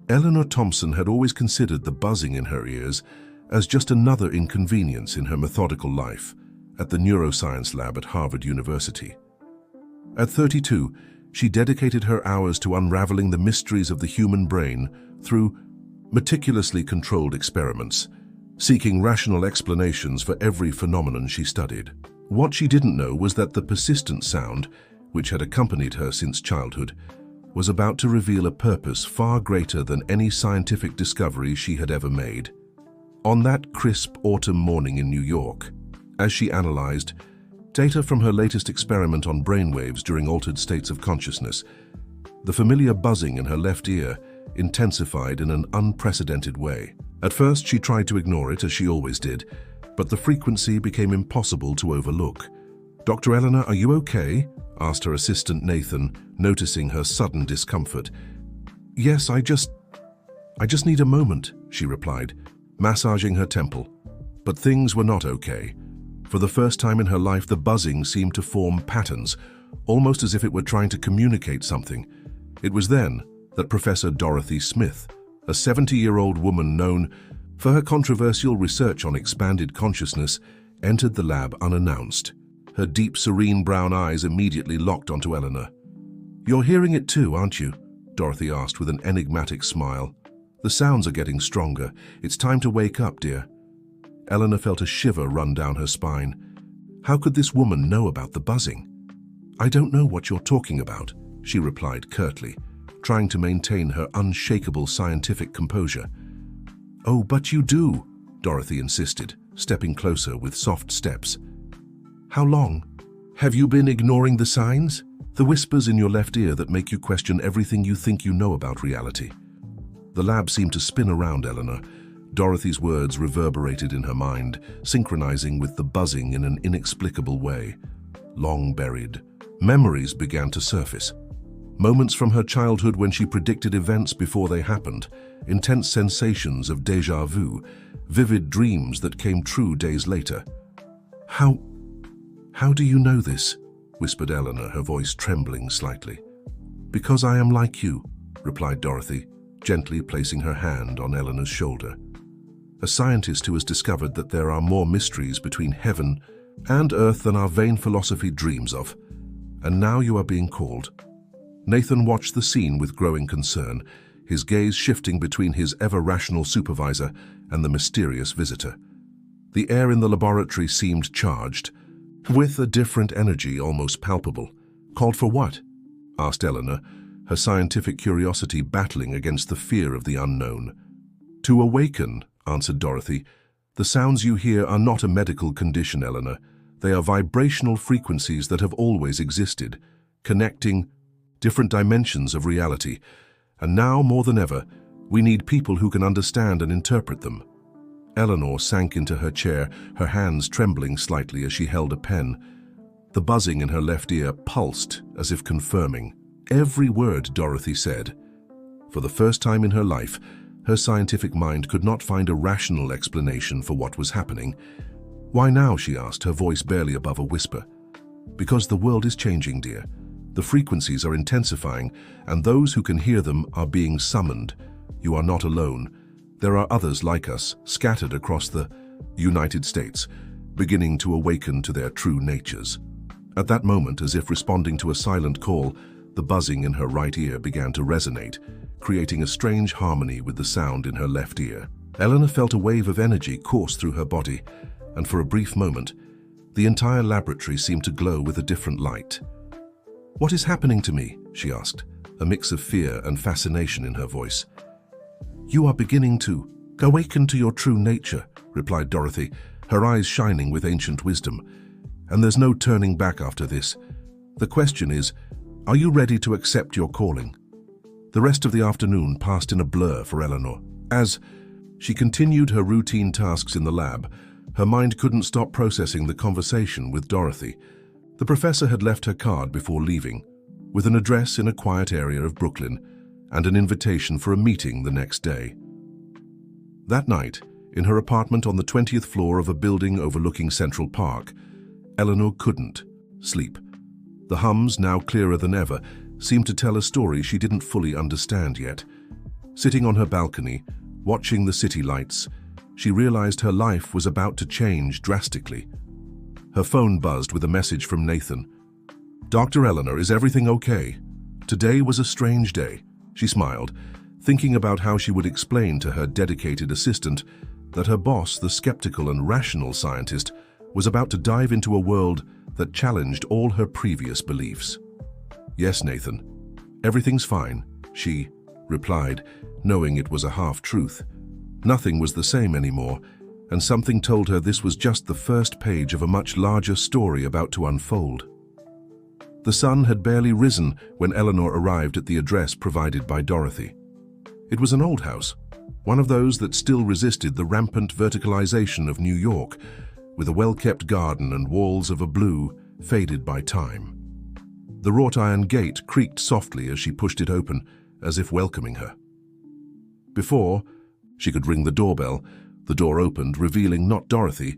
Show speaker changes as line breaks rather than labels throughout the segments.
Eleanor Thompson had always considered the buzzing in her ears as just another inconvenience in her methodical life at the neuroscience lab at Harvard University. At 32, she dedicated her hours to unraveling the mysteries of the human brain through meticulously controlled experiments, seeking rational explanations for every phenomenon she studied. What she didn't know was that the persistent sound, which had accompanied her since childhood, was about to reveal a purpose far greater than any scientific discovery she had ever made. On that crisp autumn morning in New York, as she analyzed data from her latest experiment on brainwaves during altered states of consciousness, the familiar buzzing in her left ear intensified in an unprecedented way. At first, she tried to ignore it, as she always did, but the frequency became impossible to overlook. "Dr. Eleanor, are you okay?" asked her assistant Nathan, noticing her sudden discomfort. "Yes, I just need a moment," she replied, massaging her temple. But things were not okay. For the first time in her life, the buzzing seemed to form patterns, almost as if it were trying to communicate something. It was then that Professor Dorothy Smith, a 70-year-old woman known for her controversial research on expanded consciousness, entered the lab unannounced. Her deep, serene brown eyes immediately locked onto Eleanor. "You're hearing it too, aren't you?" Dorothy asked with an enigmatic smile. "The sounds are getting stronger. It's time to wake up, dear." Eleanor felt a shiver run down her spine. How could this woman know about the buzzing? "I don't know what you're talking about," she replied curtly, trying to maintain her unshakable scientific composure. "Oh, but you do," Dorothy insisted, stepping closer with soft steps. "How long? Have you been ignoring the signs? The whispers in your left ear that make you question everything you think you know about reality?" The lab seemed to spin around Eleanor. Dorothy's words reverberated in her mind, synchronizing with the buzzing in an inexplicable way. Long buried, memories began to surface. Moments from her childhood when she predicted events before they happened, intense sensations of déjà vu, vivid dreams that came true days later. How do you know this?" whispered Eleanor, her voice trembling slightly. "Because I am like you," replied Dorothy, gently placing her hand on Eleanor's shoulder. "A scientist who has discovered that there are more mysteries between heaven and earth than our vain philosophy dreams of. And now you are being called." Nathan watched the scene with growing concern, his gaze shifting between his ever-rational supervisor and the mysterious visitor. The air in the laboratory seemed charged, with a different energy almost palpable. "Called for what?" asked Eleanor, her scientific curiosity battling against the fear of the unknown. "To awaken," answered Dorothy. "The sounds you hear are not a medical condition, Eleanor. They are vibrational frequencies that have always existed, connecting different dimensions of reality. And now, more than ever, we need people who can understand and interpret them." Eleanor sank into her chair, her hands trembling slightly as she held a pen. The buzzing in her left ear pulsed as if confirming every word Dorothy said. For the first time in her life, her scientific mind could not find a rational explanation for what was happening. "Why now?" she asked, her voice barely above a whisper. "Because the world is changing, dear. The frequencies are intensifying, and those who can hear them are being summoned. You are not alone. There are others like us, scattered across the United States, beginning to awaken to their true natures." At that moment, as if responding to a silent call, the buzzing in her right ear began to resonate, creating a strange harmony with the sound in her left ear. Eleanor felt a wave of energy course through her body, and for a brief moment, the entire laboratory seemed to glow with a different light. "What is happening to me?" she asked, a mix of fear and fascination in her voice. "You are beginning to awaken to your true nature," replied Dorothy, her eyes shining with ancient wisdom. "And there's no turning back after this. The question is, are you ready to accept your calling?" The rest of the afternoon passed in a blur for Eleanor. As she continued her routine tasks in the lab, her mind couldn't stop processing the conversation with Dorothy. The professor had left her card before leaving, with an address in a quiet area of Brooklyn and an invitation for a meeting the next day. That night, in her apartment on the 20th floor of a building overlooking Central Park, Eleanor couldn't sleep. The hums, now clearer than ever, seemed to tell a story she didn't fully understand yet. Sitting on her balcony, watching the city lights, she realized her life was about to change drastically. Her phone buzzed with a message from Nathan. "Dr. Eleanor, is everything okay? Today was a strange day." She smiled, thinking about how she would explain to her dedicated assistant that her boss, the skeptical and rational scientist, was about to dive into a world that challenged all her previous beliefs. "Yes, Nathan. Everything's fine," she replied, knowing it was a half-truth. Nothing was the same anymore, and something told her this was just the first page of a much larger story about to unfold. The sun had barely risen when Eleanor arrived at the address provided by Dorothy. It was an old house, one of those that still resisted the rampant verticalization of New York, with a well-kept garden and walls of a blue faded by time. The wrought iron gate creaked softly as she pushed it open, as if welcoming her. Before she could ring the doorbell, the door opened, revealing not Dorothy,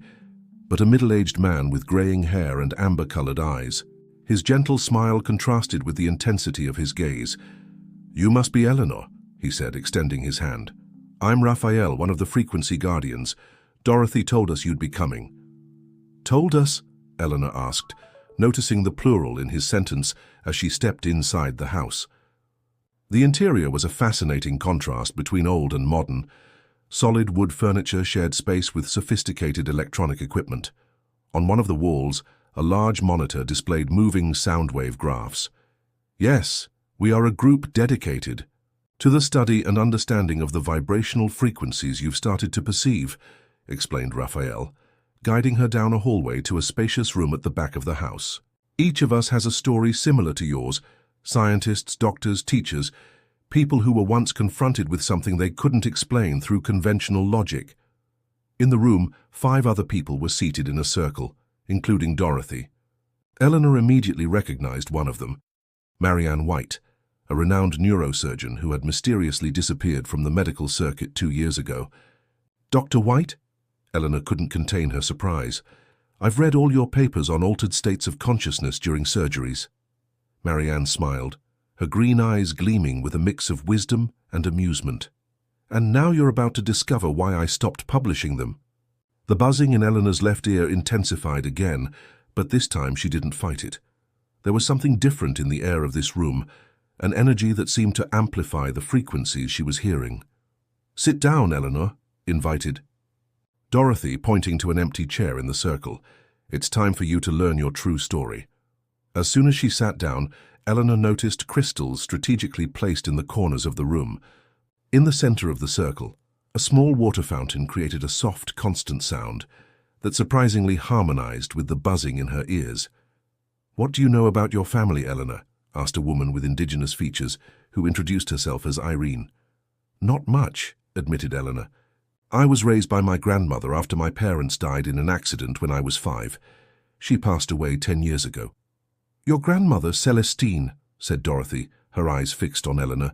but a middle-aged man with graying hair and amber-colored eyes. His gentle smile contrasted with the intensity of his gaze. "You must be Eleanor," he said, extending his hand. "I'm Raphael, one of the Frequency Guardians. Dorothy told us you'd be coming." "Told us?" Eleanor asked, noticing the plural in his sentence as she stepped inside the house. The interior was a fascinating contrast between old and modern. Solid wood furniture shared space with sophisticated electronic equipment. On one of the walls, a large monitor displayed moving sound wave graphs. "Yes, we are a group dedicated to the study and understanding of the vibrational frequencies you've started to perceive," explained Raphael, guiding her down a hallway to a spacious room at the back of the house. "Each of us has a story similar to yours. Scientists, doctors, teachers, people who were once confronted with something they couldn't explain through conventional logic." In the room, 5 other people were seated in a circle, including Dorothy. Eleanor immediately recognized one of them, Marianne White, a renowned neurosurgeon who had mysteriously disappeared from the medical circuit 2 years ago. "Dr. White?" Eleanor couldn't contain her surprise. "I've read all your papers on altered states of consciousness during surgeries." Marianne smiled, her green eyes gleaming with a mix of wisdom and amusement. "And now you're about to discover why I stopped publishing them." The buzzing in Eleanor's left ear intensified again, but this time she didn't fight it. There was something different in the air of this room, an energy that seemed to amplify the frequencies she was hearing. "Sit down, Eleanor," invited Dorothy, pointing to an empty chair in the circle. "It's time for you to learn your true story." As soon as she sat down, Eleanor noticed crystals strategically placed in the corners of the room. In the center of the circle, a small water fountain created a soft, constant sound that surprisingly harmonized with the buzzing in her ears. "What do you know about your family, Eleanor?" asked a woman with indigenous features who introduced herself as Irene. "Not much," admitted Eleanor. "I was raised by my grandmother after my parents died in an accident when I was 5. She passed away 10 years ago." "Your grandmother, Celestine," said Dorothy, her eyes fixed on Eleanor,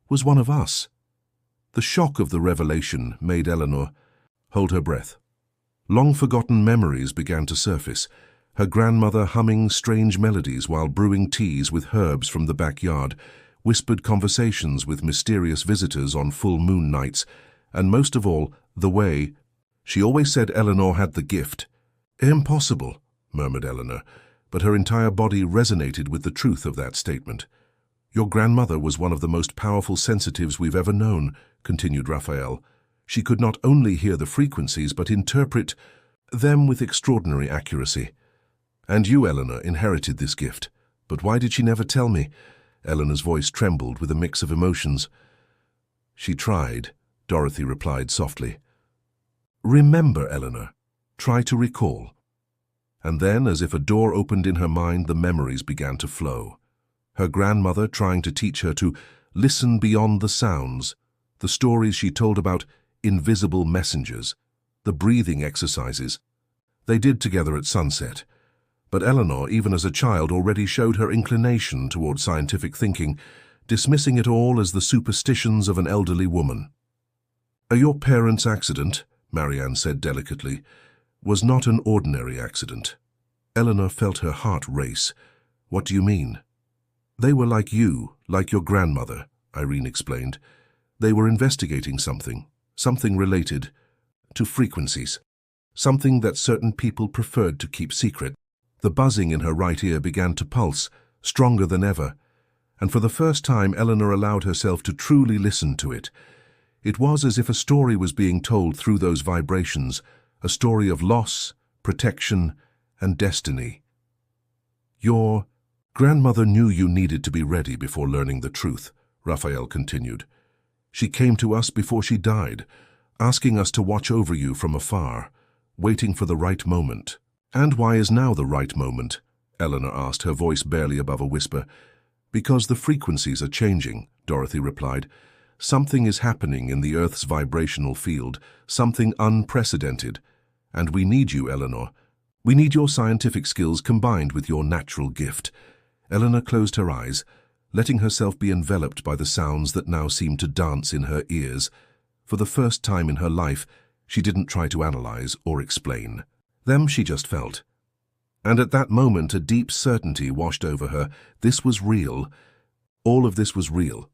"was one of us." The shock of the revelation made Eleanor hold her breath. Long-forgotten memories began to surface, her grandmother humming strange melodies while brewing teas with herbs from the backyard, whispered conversations with mysterious visitors on full moon nights, and most of all, the way she always said Eleanor had the gift. "Impossible," murmured Eleanor, but her entire body resonated with the truth of that statement. "Your grandmother was one of the most powerful sensitives we've ever known," continued Raphael. "She could not only hear the frequencies but interpret them with extraordinary accuracy. And you, Eleanor, inherited this gift. But why did she never tell me?" Eleanor's voice trembled with a mix of emotions. "She tried," Dorothy replied softly. "Remember, Eleanor. Try to recall." And then, as if a door opened in her mind, the memories began to flow. Her grandmother trying to teach her to listen beyond the sounds, the stories she told about invisible messengers, the breathing exercises they did together at sunset. But Eleanor, even as a child, already showed her inclination toward scientific thinking, dismissing it all as the superstitions of an elderly woman. "Your parents' accident," Marianne said delicately, "was not an ordinary accident." Eleanor felt her heart race. "What do you mean?" "They were like you, like your grandmother," Irene explained. They were investigating something related to frequencies, something that certain people preferred to keep secret. The buzzing in her right ear began to pulse, stronger than ever, and for the first time Eleanor allowed herself to truly listen to it. It was as if a story was being told through those vibrations, a story of loss, protection, and destiny. Your grandmother knew you needed to be ready before learning the truth, Raphael continued. She came to us before she died, asking us to watch over you from afar, waiting for the right moment. And why is now the right moment? Eleanor asked, her voice barely above a whisper. Because the frequencies are changing, Dorothy replied. Something is happening in the Earth's vibrational field, something unprecedented. And we need you, Eleanor. We need your scientific skills combined with your natural gift. Eleanor closed her eyes, letting herself be enveloped by the sounds that now seemed to dance in her ears. For the first time in her life, she didn't try to analyze or explain. Them she just felt. And at that moment, a deep certainty washed over her. This was real. All of this was real.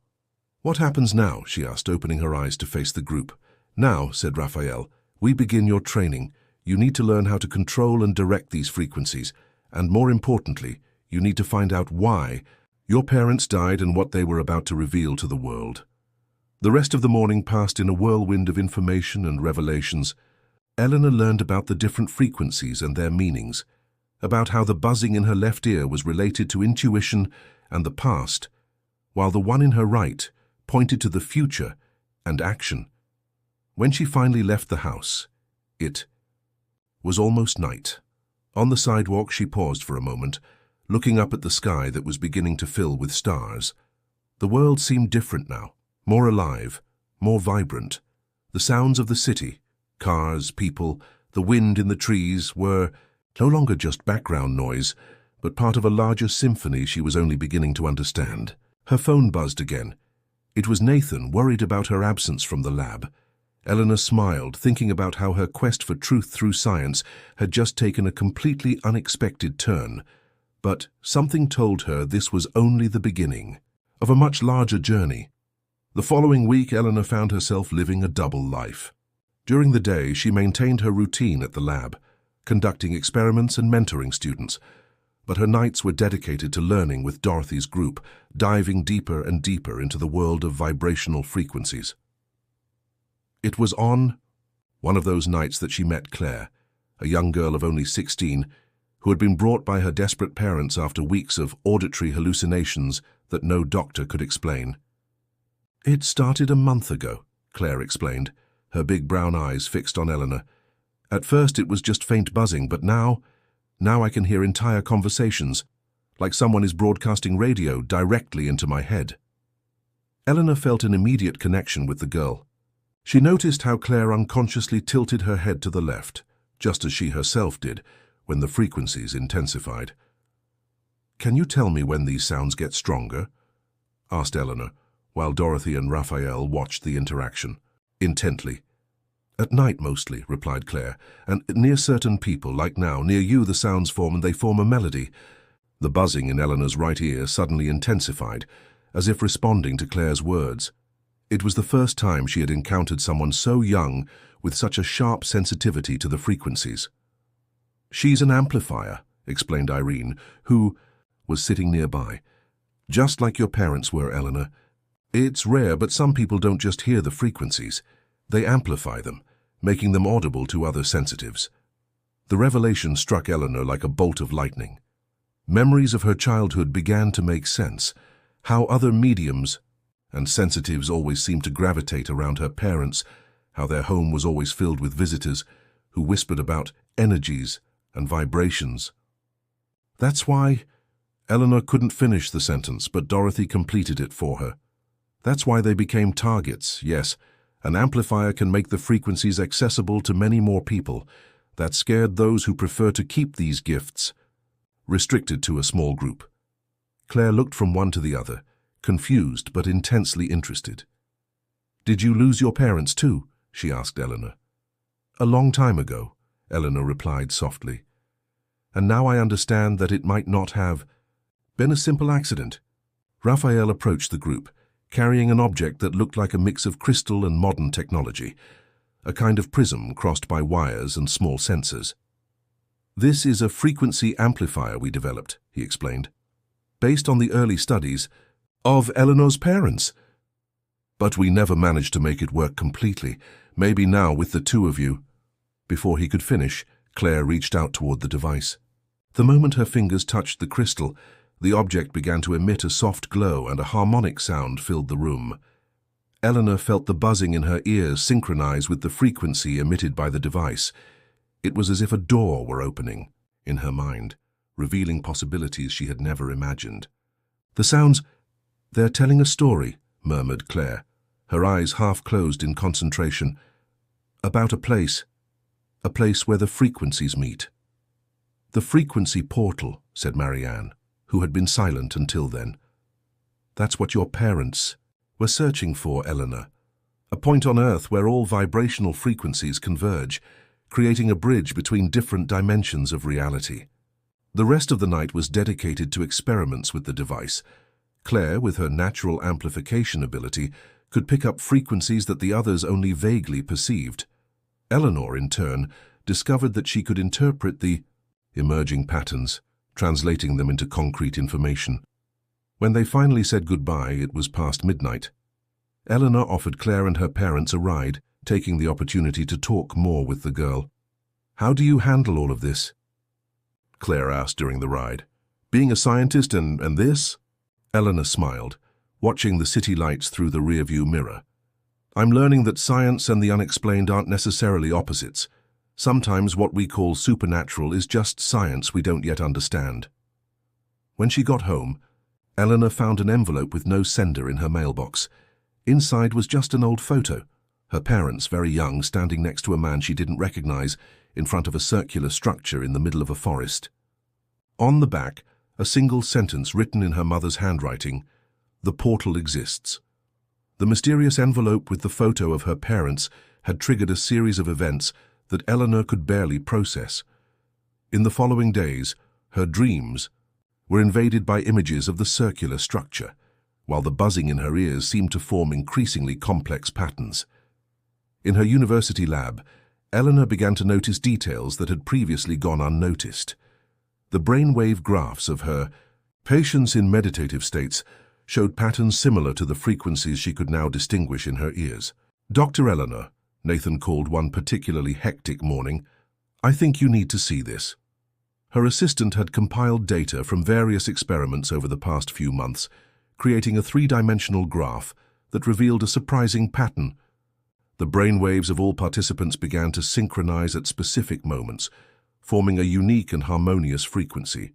What happens now? She asked, opening her eyes to face the group. Now, said Raphael, we begin your training. You need to learn how to control and direct these frequencies. And more importantly, you need to find out why your parents died and what they were about to reveal to the world. The rest of the morning passed in a whirlwind of information and revelations. Eleanor learned about the different frequencies and their meanings, about how the buzzing in her left ear was related to intuition and the past, while the one in her right pointed to the future and action. When she finally left the house, it was almost night. On the sidewalk, she paused for a moment, looking up at the sky that was beginning to fill with stars. The world seemed different now, more alive, more vibrant. The sounds of the city, cars, people, the wind in the trees were no longer just background noise, but part of a larger symphony she was only beginning to understand. Her phone buzzed again. It was Nathan, worried about her absence from the lab. Eleanor smiled, thinking about how her quest for truth through science had just taken a completely unexpected turn. But something told her this was only the beginning of a much larger journey. The following week, Eleanor found herself living a double life. During the day, she maintained her routine at the lab, conducting experiments and mentoring students, but her nights were dedicated to learning with Dorothy's group, diving deeper and deeper into the world of vibrational frequencies. It was on one of those nights that she met Claire, a young girl of only 16, who had been brought by her desperate parents after weeks of auditory hallucinations that no doctor could explain. It started a month ago, Claire explained, her big brown eyes fixed on Eleanor. At first it was just faint buzzing, but now I can hear entire conversations, like someone is broadcasting radio directly into my head. Eleanor felt an immediate connection with the girl. She noticed how Claire unconsciously tilted her head to the left, just as she herself did, when the frequencies intensified. "Can you tell me when these sounds get stronger?" asked Eleanor, while Dorothy and Raphael watched the interaction intently. "At night mostly," replied Claire, "and near certain people, like now, near you the sounds form and they form a melody." The buzzing in Eleanor's right ear suddenly intensified, as if responding to Claire's words. It was the first time she had encountered someone so young with such a sharp sensitivity to the frequencies. "She's an amplifier," explained Irene, who was sitting nearby. "Just like your parents were, Eleanor. It's rare, but some people don't just hear the frequencies. They amplify them, making them audible to other sensitives." The revelation struck Eleanor like a bolt of lightning. Memories of her childhood began to make sense. How other mediums and sensitives always seemed to gravitate around her parents, how their home was always filled with visitors who whispered about energies and vibrations. "That's why—" Eleanor couldn't finish the sentence, but Dorothy completed it for her. "That's why they became targets, yes. An amplifier can make the frequencies accessible to many more people. That scared those who prefer to keep these gifts restricted to a small group." Claire looked from one to the other, confused but intensely interested. "Did you lose your parents too?" she asked Eleanor. "A long time ago," Eleanor replied softly. "And now I understand that it might not have been a simple accident." Raphael approached the group, carrying an object that looked like a mix of crystal and modern technology, a kind of prism crossed by wires and small sensors. "This is a frequency amplifier we developed," he explained, "based on the early studies of Eleanor's parents. But we never managed to make it work completely. Maybe now with the two of you." Before he could finish, Claire reached out toward the device. The moment her fingers touched the crystal, the object began to emit a soft glow and a harmonic sound filled the room. Eleanor felt the buzzing in her ears synchronize with the frequency emitted by the device. It was as if a door were opening, in her mind, revealing possibilities she had never imagined. "The sounds, they're telling a story," murmured Claire, her eyes half closed in concentration. "About a place where the frequencies meet." "The frequency portal," said Marianne, who had been silent until then. "That's what your parents were searching for, Eleanor. A point on Earth where all vibrational frequencies converge, creating a bridge between different dimensions of reality." The rest of the night was dedicated to experiments with the device. Claire, with her natural amplification ability, could pick up frequencies that the others only vaguely perceived. Eleanor, in turn, discovered that she could interpret the emerging patterns, translating them into concrete information. When they finally said goodbye, it was past midnight. Eleanor offered Claire and her parents a ride, taking the opportunity to talk more with the girl. "How do you handle all of this?" Claire asked during the ride. "Being a scientist and this?" Eleanor smiled, watching the city lights through the rearview mirror. "I'm learning that science and the unexplained aren't necessarily opposites. Sometimes what we call supernatural is just science we don't yet understand." When she got home, Eleanor found an envelope with no sender in her mailbox. Inside was just an old photo, her parents, very young, standing next to a man she didn't recognize, in front of a circular structure in the middle of a forest. On the back, a single sentence written in her mother's handwriting: "The portal exists." The mysterious envelope with the photo of her parents had triggered a series of events that Eleanor could barely process. In the following days, her dreams were invaded by images of the circular structure, while the buzzing in her ears seemed to form increasingly complex patterns. In her university lab, Eleanor began to notice details that had previously gone unnoticed. The brainwave graphs of her patients in meditative states showed patterns similar to the frequencies she could now distinguish in her ears. "Dr. Eleanor," Nathan called one particularly hectic morning, "I think you need to see this." Her assistant had compiled data from various experiments over the past few months, creating a three-dimensional graph that revealed a surprising pattern. The brainwaves of all participants began to synchronize at specific moments, forming a unique and harmonious frequency.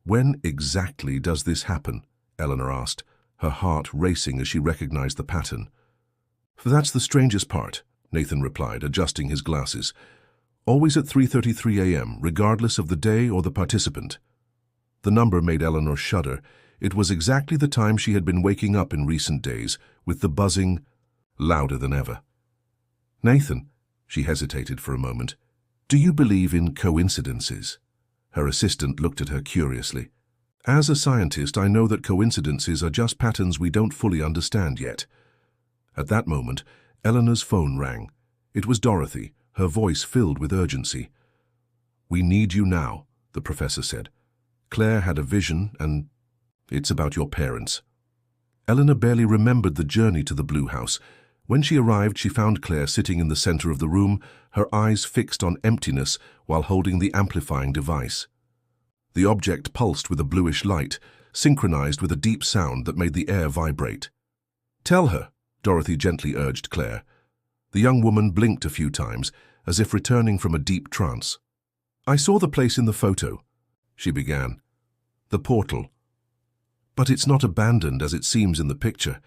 "When exactly does this happen?" Eleanor asked, her heart racing as she recognized the pattern. "That's the strangest part," Nathan replied, adjusting his glasses. "Always at 3:33 a.m., regardless of the day or the participant." The number made Eleanor shudder. It was exactly the time she had been waking up in recent days, with the buzzing louder than ever. "Nathan," she hesitated for a moment, "do you believe in coincidences?" Her assistant looked at her curiously. "As a scientist, I know that coincidences are just patterns we don't fully understand yet." At that moment, Eleanor's phone rang. It was Dorothy, her voice filled with urgency. "We need you now," the professor said. "Claire had a vision, and it's about your parents." Eleanor barely remembered the journey to the Blue House. When she arrived, she found Claire sitting in the center of the room, her eyes fixed on emptiness while holding the amplifying device. The object pulsed with a bluish light, synchronized with a deep sound that made the air vibrate. "Tell her," Dorothy gently urged Claire. The young woman blinked a few times, as if returning from a deep trance. "I saw the place in the photo," she began. "The portal. But it's not abandoned as it seems in the picture.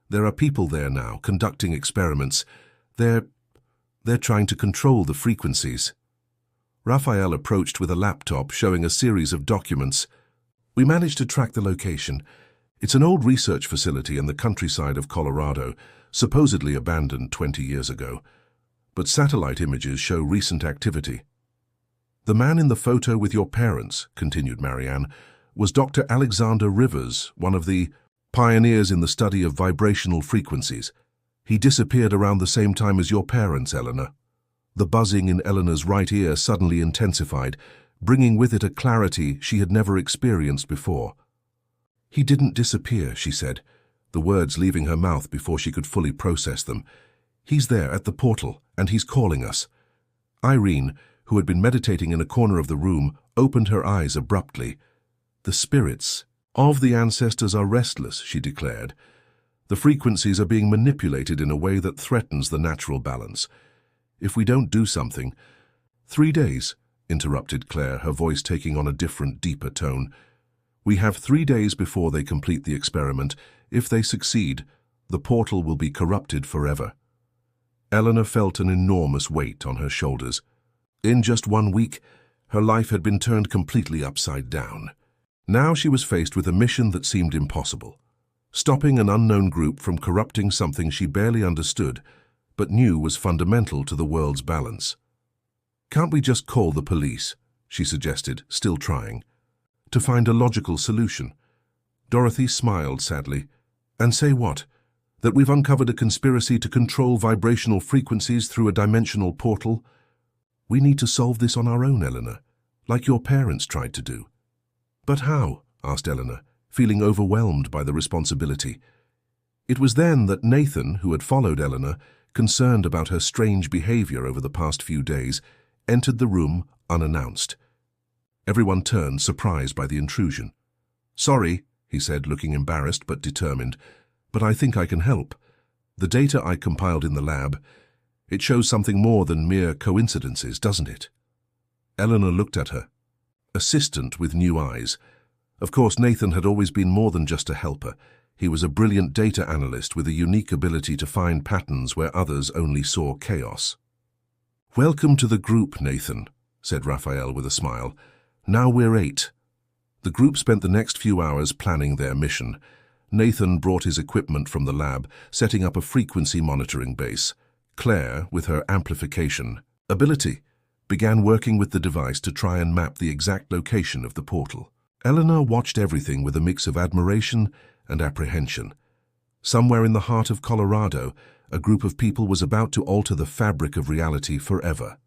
There are people there now, conducting experiments. They're trying to control the frequencies." Raphael approached with a laptop showing a series of documents. "We managed to track the location. It's an old research facility in the countryside of Colorado, supposedly abandoned 20 years ago. But satellite images show recent activity." "The man in the photo with your parents," continued Marianne, "was Dr. Alexander Rivers, one of the Pioneers in the study of vibrational frequencies. He disappeared around the same time as your parents, Eleanor. The buzzing in Eleanor's right ear suddenly intensified, bringing with it a clarity she had never experienced before. He didn't disappear, she said, the words leaving her mouth before she could fully process them. He's there at the portal, and he's calling us. Irene, who had been meditating in a corner of the room, opened her eyes abruptly. The spirits of the ancestors are restless, she declared. The frequencies are being manipulated in a way that threatens the natural balance. If we don't do something— 3 days, interrupted Claire, her voice taking on a different, deeper tone. We have 3 days before they complete the experiment. If they succeed, the portal will be corrupted forever. Eleanor felt an enormous weight on her shoulders. In just 1 week, her life had been turned completely upside down. Now she was faced with a mission that seemed impossible. Stopping an unknown group from corrupting something she barely understood, but knew was fundamental to the world's balance. Can't we just call the police, she suggested, still trying, to find a logical solution? Dorothy smiled sadly. And say what? That we've uncovered a conspiracy to control vibrational frequencies through a dimensional portal? We need to solve this on our own, Eleanor, like your parents tried to do. But how? Asked Eleanor, feeling overwhelmed by the responsibility. It was then that Nathan, who had followed Eleanor, concerned about her strange behavior over the past few days, entered the room unannounced. Everyone turned, surprised by the intrusion. Sorry, he said, looking embarrassed but determined, but I think I can help. The data I compiled in the lab, it shows something more than mere coincidences, doesn't it? Eleanor looked at her, assistant with new eyes. Of course, Nathan had always been more than just a helper. He was a brilliant data analyst with a unique ability to find patterns where others only saw chaos. Welcome to the group, Nathan, said Raphael with a smile. Now we're 8. The group spent the next few hours planning their mission. Nathan brought his equipment from the lab, setting up a frequency monitoring base. Claire, with her amplification ability, began working with the device to try and map the exact location of the portal. Eleanor watched everything with a mix of admiration and apprehension. Somewhere in the heart of Colorado, a group of people was about to alter the fabric of reality forever.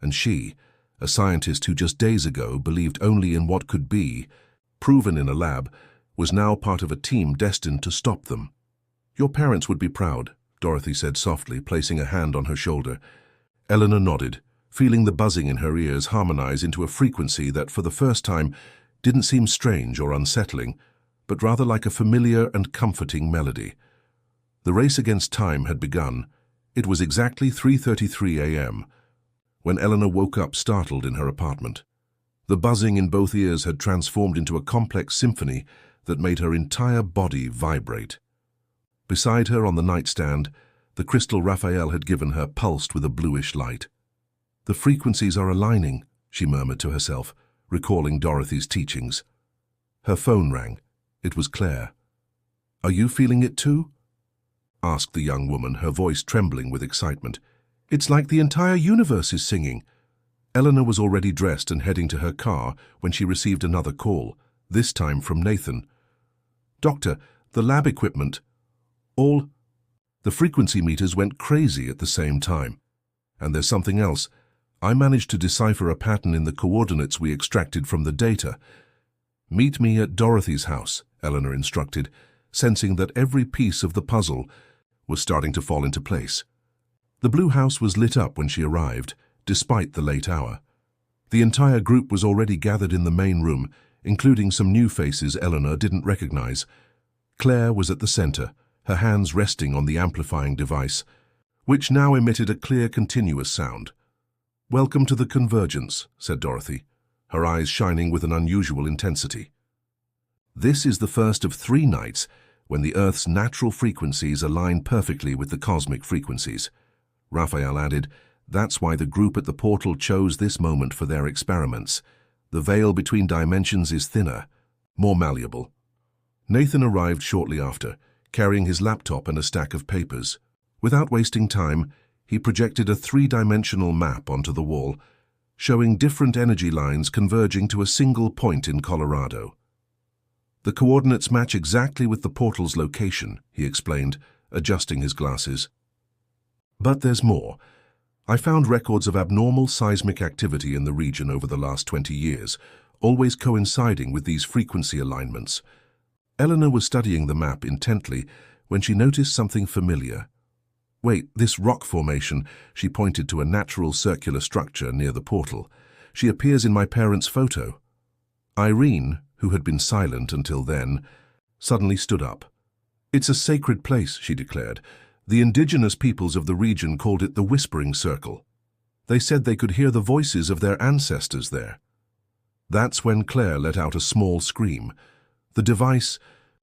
And she, a scientist who just days ago believed only in what could be, proven in a lab, was now part of a team destined to stop them. Your parents would be proud, Dorothy said softly, placing a hand on her shoulder. Eleanor nodded, feeling the buzzing in her ears harmonize into a frequency that, for the first time, didn't seem strange or unsettling, but rather like a familiar and comforting melody. The race against time had begun. It was exactly 3:33 a.m. when Eleanor woke up startled in her apartment. The buzzing in both ears had transformed into a complex symphony that made her entire body vibrate. Beside her on the nightstand, the crystal Raphael had given her pulsed with a bluish light. The frequencies are aligning, she murmured to herself, recalling Dorothy's teachings. Her phone rang. It was Claire. Are you feeling it too? Asked the young woman, her voice trembling with excitement. It's like the entire universe is singing. Eleanor was already dressed and heading to her car when she received another call, this time from Nathan. Doctor, the lab equipment, all— The frequency meters went crazy at the same time. And there's something else. I managed to decipher a pattern in the coordinates we extracted from the data. Meet me at Dorothy's house, Eleanor instructed, sensing that every piece of the puzzle was starting to fall into place. The blue house was lit up when she arrived, despite the late hour. The entire group was already gathered in the main room, including some new faces Eleanor didn't recognize. Claire was at the center, her hands resting on the amplifying device, which now emitted a clear, continuous sound. Welcome to the convergence, said Dorothy, her eyes shining with an unusual intensity. This is the first of 3 nights when the Earth's natural frequencies align perfectly with the cosmic frequencies. Raphael added, that's why the group at the portal chose this moment for their experiments. The veil between dimensions is thinner, more malleable. Nathan arrived shortly after, carrying his laptop and a stack of papers. Without wasting time, he projected a 3-dimensional map onto the wall, showing different energy lines converging to a single point in Colorado. The coordinates match exactly with the portal's location, he explained, adjusting his glasses. But there's more. I found records of abnormal seismic activity in the region over the last 20 years, always coinciding with these frequency alignments. Eleanor was studying the map intently when she noticed something familiar. Wait, this rock formation, she pointed to a natural circular structure near the portal. She appears in my parents' photo. Irene, who had been silent until then, suddenly stood up. It's a sacred place, she declared. The indigenous peoples of the region called it the Whispering Circle. They said they could hear the voices of their ancestors there. That's when Claire let out a small scream. The device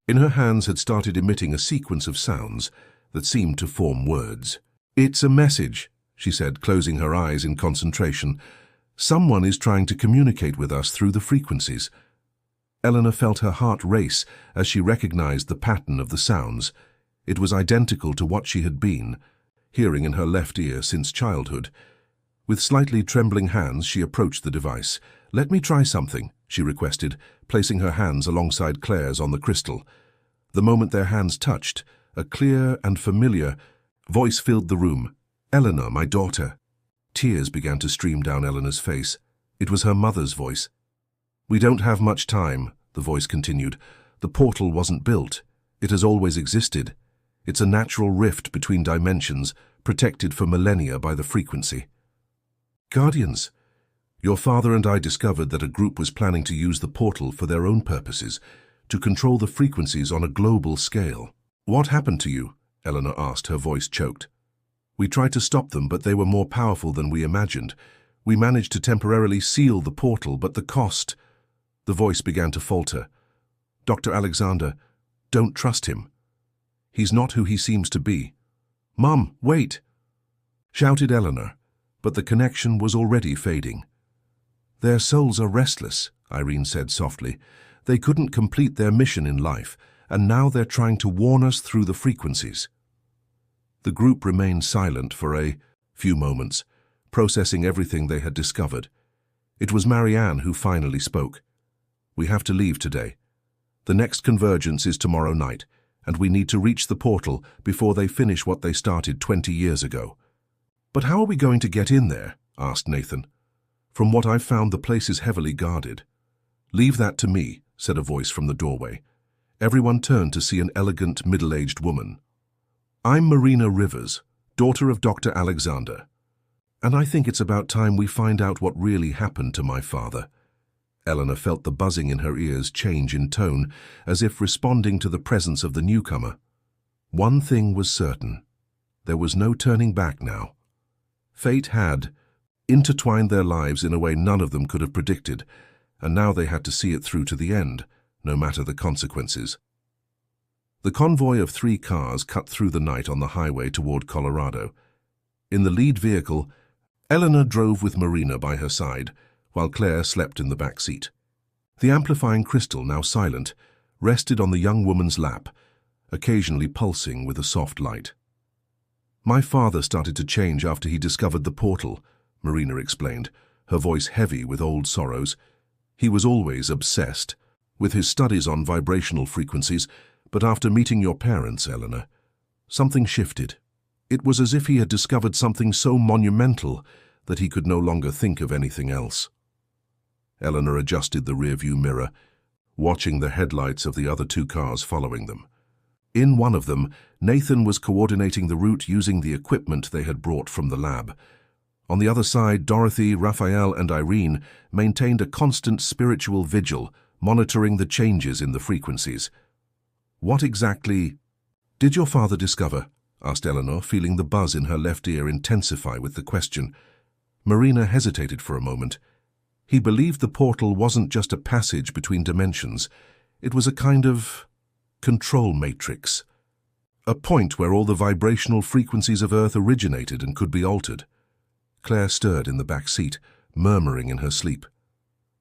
in her hands had started emitting a sequence of sounds that seemed to form words. It's a message, she said, closing her eyes in concentration. Someone is trying to communicate with us through the frequencies. Eleanor felt her heart race as she recognized the pattern of the sounds. It was identical to what she had been hearing in her left ear since childhood. With slightly trembling hands, she approached the device. "Let me try something," she requested, placing her hands alongside Claire's on the crystal. The moment their hands touched, a clear and familiar voice filled the room. "Eleanor, my daughter." Tears began to stream down Eleanor's face. It was her mother's voice. "We don't have much time," the voice continued. "The portal wasn't built. It has always existed. It's a natural rift between dimensions, protected for millennia by the frequency." "Guardians, your father and I discovered that a group was planning to use the portal for their own purposes, to control the frequencies on a global scale." "What happened to you?" Eleanor asked, her voice choked. "We tried to stop them, but they were more powerful than we imagined. We managed to temporarily seal the portal, but the cost—" The voice began to falter. "Dr. Alexander, don't trust him. He's not who he seems to be." "Mum, wait!" shouted Eleanor, but the connection was already fading. "Their souls are restless," Irene said softly. "They couldn't complete their mission in life, and now they're trying to warn us through the frequencies." The group remained silent for a few moments, processing everything they had discovered. It was Marianne who finally spoke. "We have to leave today. The next convergence is tomorrow night, and we need to reach the portal before they finish what they started 20 years ago." "But how are we going to get in there?" asked Nathan. "From what I've found, the place is heavily guarded." "Leave that to me," said a voice from the doorway. Everyone turned to see an elegant, middle-aged woman. "I'm Marina Rivers, daughter of Dr. Alexander, and I think it's about time we find out what really happened to my father." Eleanor felt the buzzing in her ears change in tone, as if responding to the presence of the newcomer. One thing was certain. There was no turning back now. Fate had intertwined their lives in a way none of them could have predicted, and now they had to see it through to the end, no matter the consequences. The convoy of 3 cars cut through the night on the highway toward Colorado. In the lead vehicle, Eleanor drove with Marina by her side, while Claire slept in the back seat. The amplifying crystal, now silent, rested on the young woman's lap, occasionally pulsing with a soft light. "My father started to change after he discovered the portal," Marina explained, her voice heavy with old sorrows. "He was always obsessed with his studies on vibrational frequencies, but after meeting your parents, Eleanor, something shifted. It was as if he had discovered something so monumental that he could no longer think of anything else." Eleanor adjusted the rearview mirror, watching the headlights of the other 2 cars following them. In one of them, Nathan was coordinating the route using the equipment they had brought from the lab. On the other side, Dorothy, Raphael, and Irene maintained a constant spiritual vigil, monitoring the changes in the frequencies. "What exactly did your father discover?" asked Eleanor, feeling the buzz in her left ear intensify with the question. Marina hesitated for a moment. "He believed the portal wasn't just a passage between dimensions. It was a kind of control matrix. A point where all the vibrational frequencies of Earth originated and could be altered." Claire stirred in the back seat, murmuring in her sleep.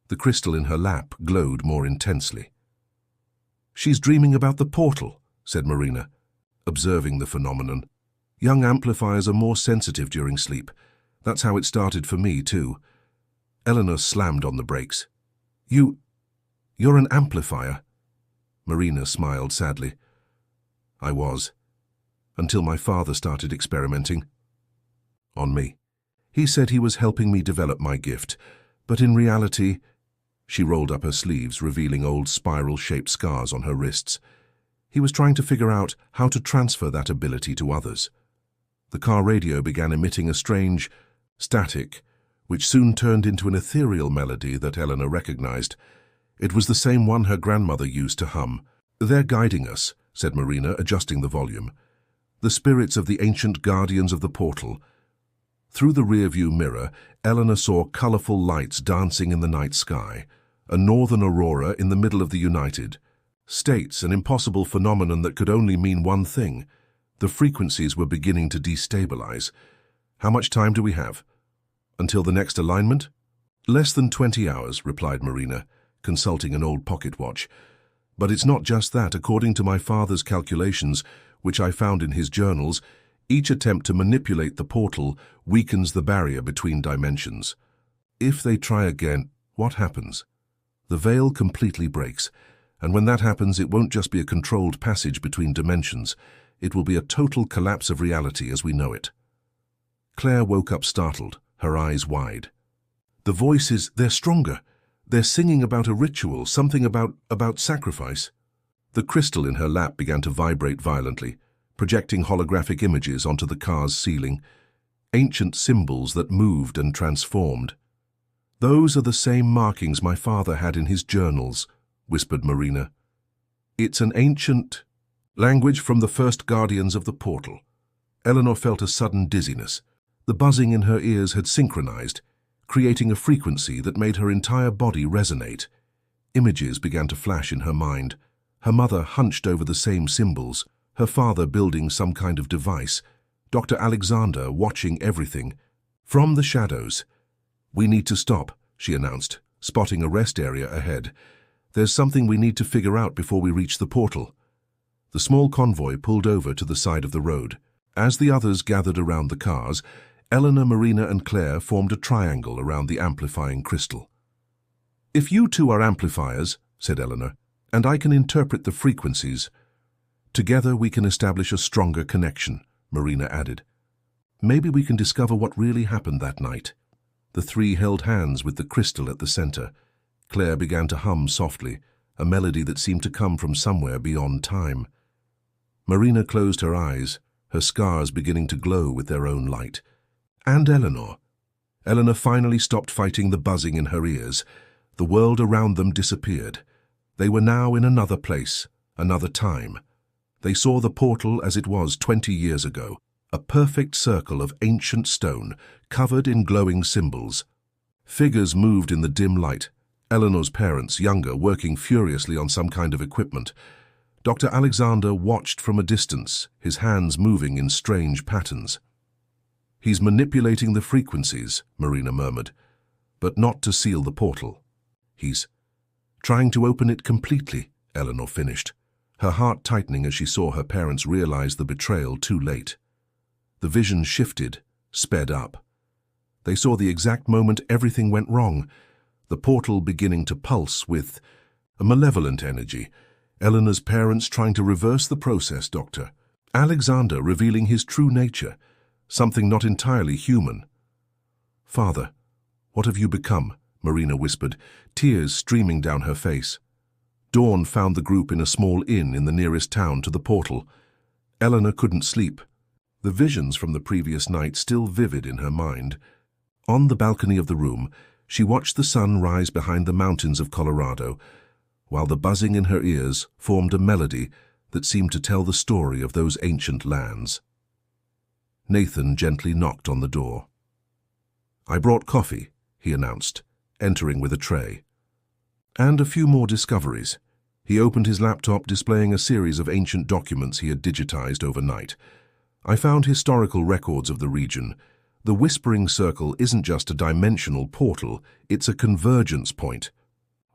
The crystal in her lap glowed more intensely. "She's dreaming about the portal," said Marina, observing the phenomenon. "Young amplifiers are more sensitive during sleep. That's how it started for me, too." Eleanor slammed on the brakes. You're an amplifier?" Marina smiled sadly. I was, until my father started experimenting on me. He said he was helping me develop my gift, but in reality, she rolled up her sleeves, revealing old spiral-shaped scars on her wrists. He was trying to figure out how to transfer that ability to others. The car radio began emitting a strange static, which soon turned into an ethereal melody that Eleanor recognized. It was the same one her grandmother used to hum. "They're guiding us," said Marina, adjusting the volume. "The spirits of the ancient guardians of the portal." Through the rearview mirror, Eleanor saw colorful lights dancing in the night sky, a northern aurora in the middle of the United States, an impossible phenomenon that could only mean one thing. The frequencies were beginning to destabilize. "How much time do we have? Until the next alignment?" "Less than 20 hours, replied Marina, consulting an old pocket watch. "But it's not just that. According to my father's calculations, which I found in his journals, each attempt to manipulate the portal weakens the barrier between dimensions. If they try again, what happens? The veil completely breaks, and when that happens, it won't just be a controlled passage between dimensions. It will be a total collapse of reality as we know it." Claire woke up startled, her eyes wide. "The voices, they're stronger. They're singing about a ritual, something about sacrifice." The crystal in her lap began to vibrate violently, projecting holographic images onto the car's ceiling, ancient symbols that moved and transformed. "Those are the same markings my father had in his journals," whispered Marina. "It's an ancient language from the first guardians of the portal." Eleanor felt a sudden dizziness. The buzzing in her ears had synchronized, creating a frequency that made her entire body resonate. Images began to flash in her mind. Her mother hunched over the same symbols, her father building some kind of device, Dr. Alexander watching everything. From the shadows. "We need to stop," she announced, spotting a rest area ahead. "There's something we need to figure out before we reach the portal." The small convoy pulled over to the side of the road. As the others gathered around the cars, Eleanor, Marina, and Claire formed a triangle around the amplifying crystal. "If you two are amplifiers," said Eleanor, "and I can interpret the frequencies, together we can establish a stronger connection," Marina added. "Maybe we can discover what really happened that night." The three held hands with the crystal at the center. Claire began to hum softly, a melody that seemed to come from somewhere beyond time. Marina closed her eyes, her scars beginning to glow with their own light. And Eleanor. Eleanor finally stopped fighting the buzzing in her ears. The world around them disappeared. They were now in another place, another time. They saw the portal as it was 20 years ago, a perfect circle of ancient stone, covered in glowing symbols. Figures moved in the dim light. Eleanor's parents, younger, working furiously on some kind of equipment. Dr. Alexander watched from a distance, his hands moving in strange patterns. "He's manipulating the frequencies," Marina murmured, "but not to seal the portal. He's trying to open it completely," Eleanor finished, her heart tightening as she saw her parents realize the betrayal too late. The vision shifted, sped up. They saw the exact moment everything went wrong, the portal beginning to pulse with a malevolent energy. Eleanor's parents trying to reverse the process, Dr. Alexander revealing his true nature, something not entirely human. "Father, what have you become?" Marina whispered, tears streaming down her face. Dawn found the group in a small inn in the nearest town to the portal. Eleanor couldn't sleep, the visions from the previous night still vivid in her mind. On the balcony of the room, she watched the sun rise behind the mountains of Colorado, while the buzzing in her ears formed a melody that seemed to tell the story of those ancient lands. Nathan gently knocked on the door. "I brought coffee," he announced, entering with a tray. "And a few more discoveries." He opened his laptop, displaying a series of ancient documents he had digitized overnight. "I found historical records of the region. The Whispering Circle isn't just a dimensional portal, it's a convergence point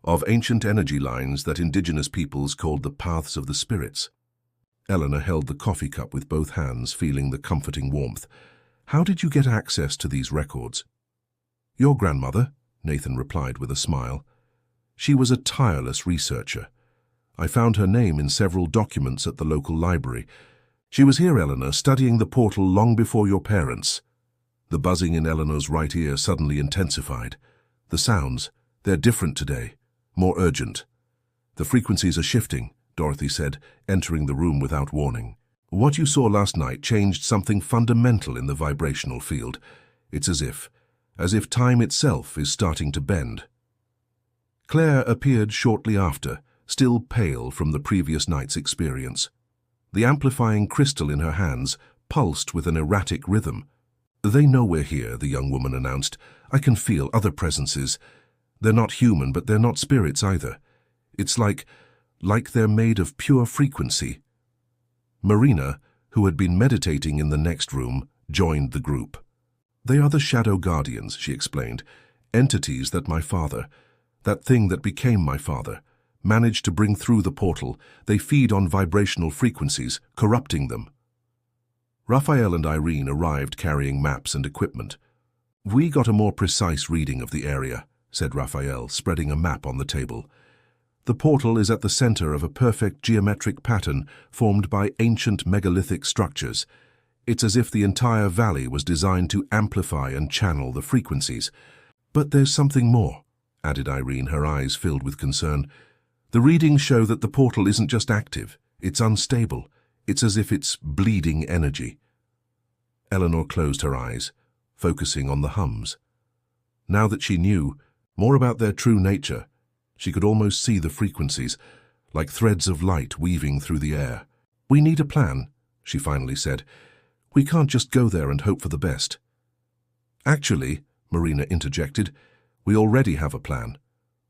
of ancient energy lines that indigenous peoples called the Paths of the Spirits." Eleanor held the coffee cup with both hands, feeling the comforting warmth. "How did you get access to these records?" "Your grandmother," Nathan replied with a smile. "She was a tireless researcher. I found her name in several documents at the local library. She was here, Eleanor, studying the portal long before your parents." The buzzing in Eleanor's right ear suddenly intensified. "The sounds, they're different today, more urgent." "The frequencies are shifting," Dorothy said, entering the room without warning. "What you saw last night changed something fundamental in the vibrational field. It's as if time itself is starting to bend." Claire appeared shortly after, still pale from the previous night's experience. The amplifying crystal in her hands pulsed with an erratic rhythm. "They know we're here," the young woman announced. "I can feel other presences. They're not human, but they're not spirits either. It's like they're made of pure frequency." Marina, who had been meditating in the next room, joined the group. "They are the Shadow Guardians," she explained. "Entities that my father, that thing that became my father, managed to bring through the portal. They feed on vibrational frequencies, corrupting them." Raphael and Irene arrived carrying maps and equipment. "We got a more precise reading of the area," said Raphael, spreading a map on the table. "The portal is at the center of a perfect geometric pattern formed by ancient megalithic structures. It's as if the entire valley was designed to amplify and channel the frequencies. But there's something more," added Irene, her eyes filled with concern. "The readings show that the portal isn't just active, it's unstable. It's as if it's bleeding energy." Eleanor closed her eyes, focusing on the hums. Now that she knew more about their true nature, she could almost see the frequencies, like threads of light weaving through the air. "We need a plan," she finally said. "We can't just go there and hope for the best." "Actually," Marina interjected, "we already have a plan.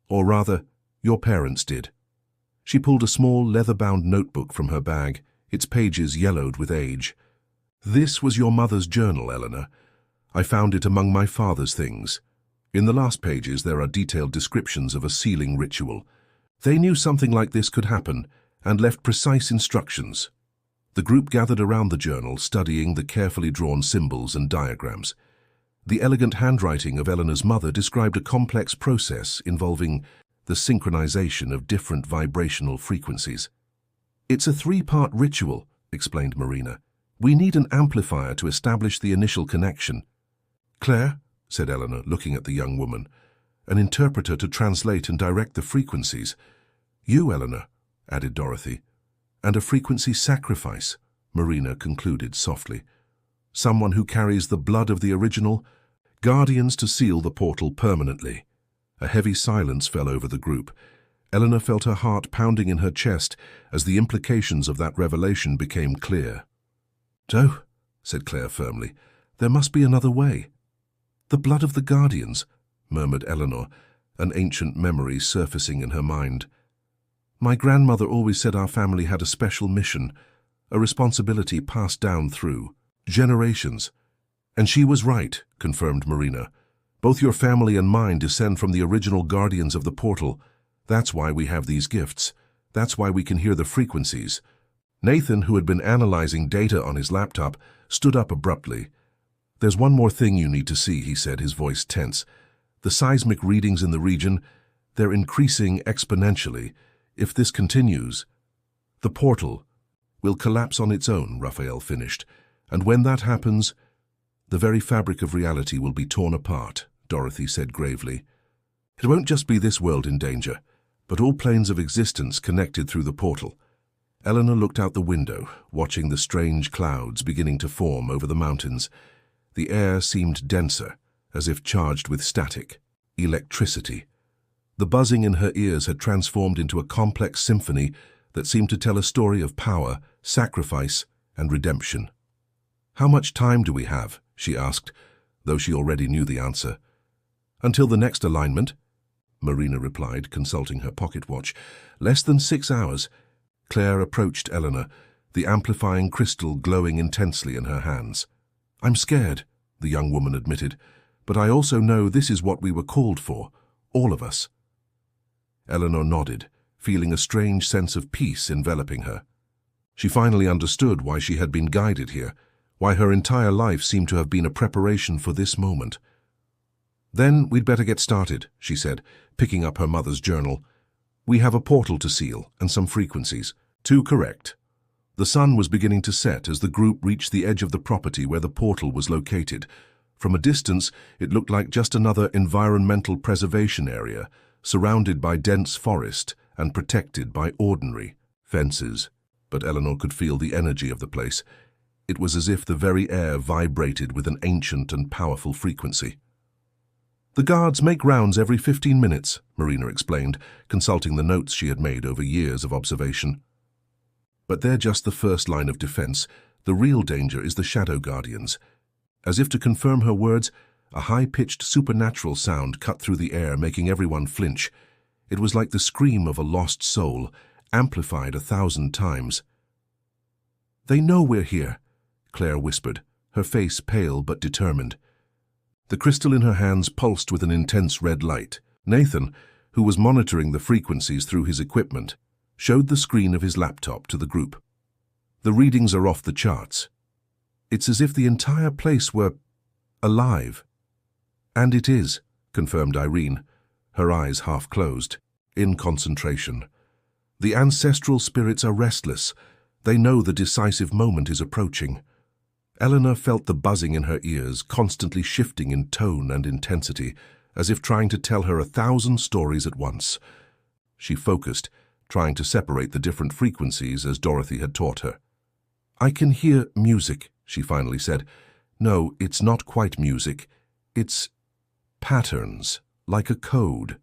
Or rather, your parents did." She pulled a small leather-bound notebook from her bag, its pages yellowed with age. "This was your mother's journal, Eleanor. I found it among my father's things. In the last pages there are detailed descriptions of a sealing ritual. They knew something like this could happen and left precise instructions." The group gathered around the journal, studying the carefully drawn symbols and diagrams. The elegant handwriting of Eleanor's mother described a complex process involving the synchronization of different vibrational frequencies. "It's a 3-part ritual," explained Marina. "We need an amplifier to establish the initial connection." "Claire," said Eleanor, looking at the young woman, "an interpreter to translate and direct the frequencies." "You, Eleanor," added Dorothy. "And a frequency sacrifice," Marina concluded softly. "Someone who carries the blood of the original guardians to seal the portal permanently." A heavy silence fell over the group. Eleanor felt her heart pounding in her chest as the implications of that revelation became clear. "Oh," said Claire firmly, "there must be another way." "The blood of the guardians," murmured Eleanor, an ancient memory surfacing in her mind. "My grandmother always said our family had a special mission, a responsibility passed down through generations." "And she was right," confirmed Marina. "Both your family and mine descend from the original guardians of the portal. That's why we have these gifts. That's why we can hear the frequencies." Nathan, who had been analyzing data on his laptop, stood up abruptly. "There's one more thing you need to see," he said, his voice tense. "The seismic readings in the region, they're increasing exponentially. If this continues, the portal will collapse on its own," Raphael finished. "And when that happens, the very fabric of reality will be torn apart," Dorothy said gravely. "It won't just be this world in danger, but all planes of existence connected through the portal." Eleanor looked out the window, watching the strange clouds beginning to form over the mountains. The air seemed denser, as if charged with static, electricity. The buzzing in her ears had transformed into a complex symphony that seemed to tell a story of power, sacrifice, and redemption. "How much time do we have?" she asked, though she already knew the answer. "Until the next alignment," Marina replied, consulting her pocket watch. "Less than 6 hours." Claire approached Eleanor, the amplifying crystal glowing intensely in her hands. "I'm scared," the young woman admitted, "but I also know this is what we were called for, all of us." Eleanor nodded, feeling a strange sense of peace enveloping her. She finally understood why she had been guided here, why her entire life seemed to have been a preparation for this moment. "Then we'd better get started," she said, picking up her mother's journal. We have a portal to seal and some frequencies. 2 correct. The sun was beginning to set as the group reached the edge of the property where the portal was located. From a distance, it looked like just another environmental preservation area, surrounded by dense forest and protected by ordinary fences. But Eleanor could feel the energy of the place. It was as if the very air vibrated with an ancient and powerful frequency. The guards make rounds every 15 minutes, Marina explained, consulting the notes she had made over years of observation. But they're just the first line of defense. The real danger is the Shadow Guardians. As if to confirm her words, a high-pitched supernatural sound cut through the air, making everyone flinch. It was like the scream of a lost soul, amplified 1,000 times. "They know we're here," Claire whispered, her face pale but determined. The crystal in her hands pulsed with an intense red light. Nathan, who was monitoring the frequencies through his equipment, showed the screen of his laptop to the group. "The readings are off the charts. It's as if the entire place were alive." "And it is," confirmed Irene, her eyes half closed, in concentration. "The ancestral spirits are restless. They know the decisive moment is approaching." Eleanor felt the buzzing in her ears, constantly shifting in tone and intensity, as if trying to tell her 1,000 stories at once. She focused, trying to separate the different frequencies as Dorothy had taught her. "I can hear music," she finally said. "No, it's not quite music. It's patterns, like a code."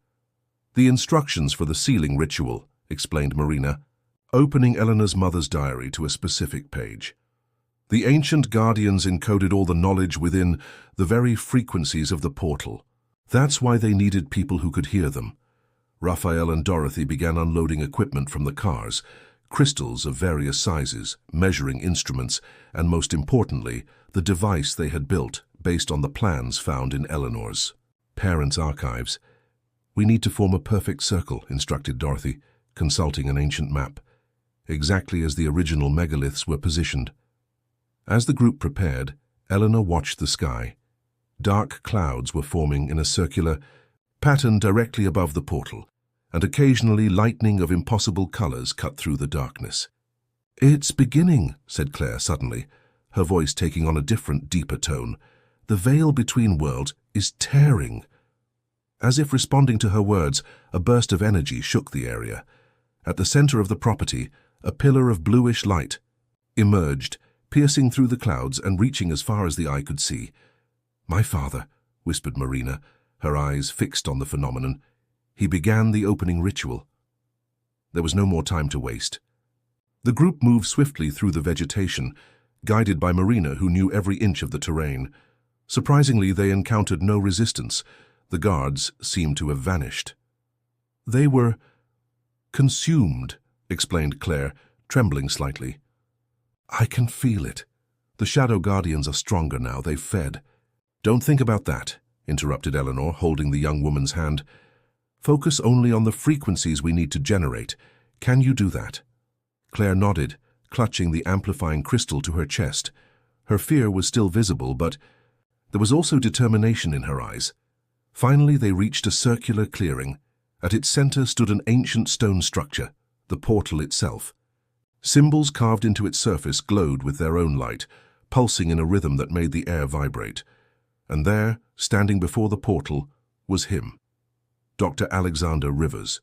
"The instructions for the sealing ritual," explained Marina, opening Eleanor's mother's diary to a specific page. "The ancient guardians encoded all the knowledge within the very frequencies of the portal. That's why they needed people who could hear them." Raphael and Dorothy began unloading equipment from the cars, crystals of various sizes, measuring instruments, and most importantly, the device they had built based on the plans found in Eleanor's parents' archives. "We need to form a perfect circle," instructed Dorothy, consulting an ancient map, exactly as the original megaliths were positioned. As the group prepared, Eleanor watched the sky. Dark clouds were forming in a circular pattern directly above the portal, and occasionally lightning of impossible colors cut through the darkness. "It's beginning," said Claire suddenly, her voice taking on a different, deeper tone. "The veil between worlds is tearing." As if responding to her words, a burst of energy shook the area. At the center of the property, a pillar of bluish light emerged, piercing through the clouds and reaching as far as the eye could see. "My father," whispered Marina, her eyes fixed on the phenomenon. "He began the opening ritual." There was no more time to waste. The group moved swiftly through the vegetation, guided by Marina, who knew every inch of the terrain. Surprisingly, they encountered no resistance. The guards seemed to have vanished. "They were consumed," explained Claire, trembling slightly. "I can feel it. The Shadow Guardians are stronger now. They've fed." "Don't think about that," interrupted Eleanor, holding the young woman's hand. "Focus only on the frequencies we need to generate. Can you do that?" Claire nodded, clutching the amplifying crystal to her chest. Her fear was still visible, but there was also determination in her eyes. Finally, they reached a circular clearing. At its center stood an ancient stone structure, the portal itself. Symbols carved into its surface glowed with their own light, pulsing in a rhythm that made the air vibrate. And there, standing before the portal, was him, Dr. Alexander Rivers,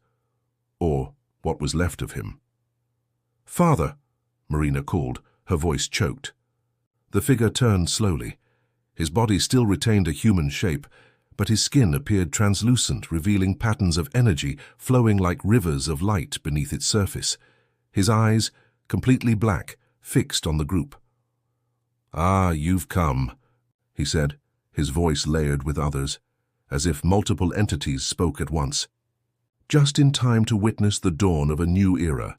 or what was left of him. "Father," Marina called, her voice choked. The figure turned slowly. His body still retained a human shape, but his skin appeared translucent, revealing patterns of energy flowing like rivers of light beneath its surface. His eyes, completely black, fixed on the group. "Ah, you've come," he said, his voice layered with others, as if multiple entities spoke at once. Just in time to witness the dawn of a new era.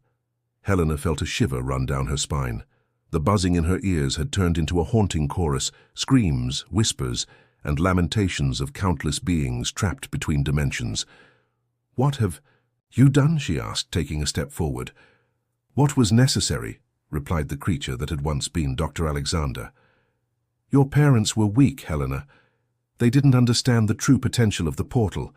Helena felt a shiver run down her spine. The buzzing in her ears had turned into a haunting chorus, screams, whispers, and lamentations of countless beings trapped between dimensions. "What have you done?" she asked, taking a step forward. "What was necessary?" replied the creature that had once been Dr. Alexander. "Your parents were weak, Helena. They didn't understand the true potential of the portal.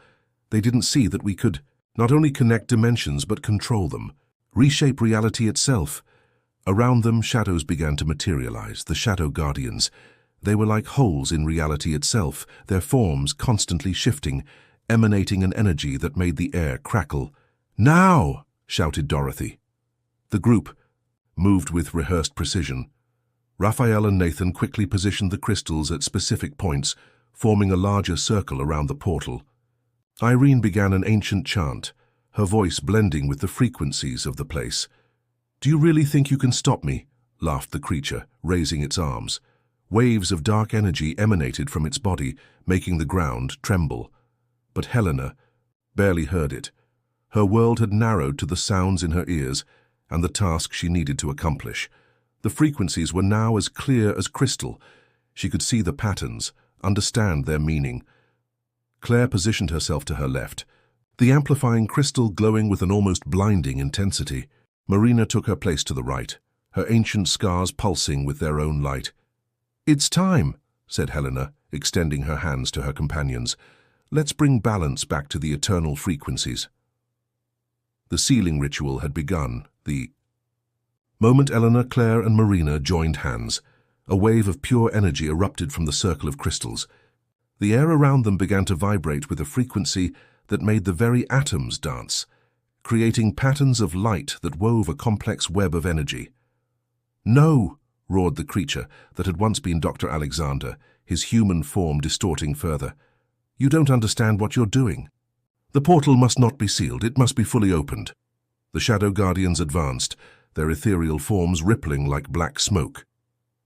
They didn't see that we could Not only connect dimensions, but control them, reshape reality itself. Around them, shadows began to materialize, the Shadow Guardians. They were like holes in reality itself, their forms constantly shifting, emanating an energy that made the air crackle. "Now!" shouted Dorothy. The group moved with rehearsed precision. Raphael and Nathan quickly positioned the crystals at specific points, forming a larger circle around the portal. Irene began an ancient chant, her voice blending with the frequencies of the place. "Do you really think you can stop me?" laughed the creature, raising its arms. Waves of dark energy emanated from its body, making the ground tremble. But Helena barely heard it. Her world had narrowed to the sounds in her ears and the task she needed to accomplish. The frequencies were now as clear as crystal. She could see the patterns, understand their meaning. Claire positioned herself to her left, the amplifying crystal glowing with an almost blinding intensity. Marina took her place to the right, her ancient scars pulsing with their own light. "It's time," said Helena, extending her hands to her companions. "Let's bring balance back to the eternal frequencies." The sealing ritual had begun. The moment Eleanor, Claire, and Marina joined hands, a wave of pure energy erupted from the circle of crystals. The air around them began to vibrate with a frequency that made the very atoms dance, creating patterns of light that wove a complex web of energy. "No!" roared the creature that had once been Dr. Alexander, his human form distorting further. "You don't understand what you're doing. The portal must not be sealed, it must be fully opened." The Shadow Guardians advanced, their ethereal forms rippling like black smoke.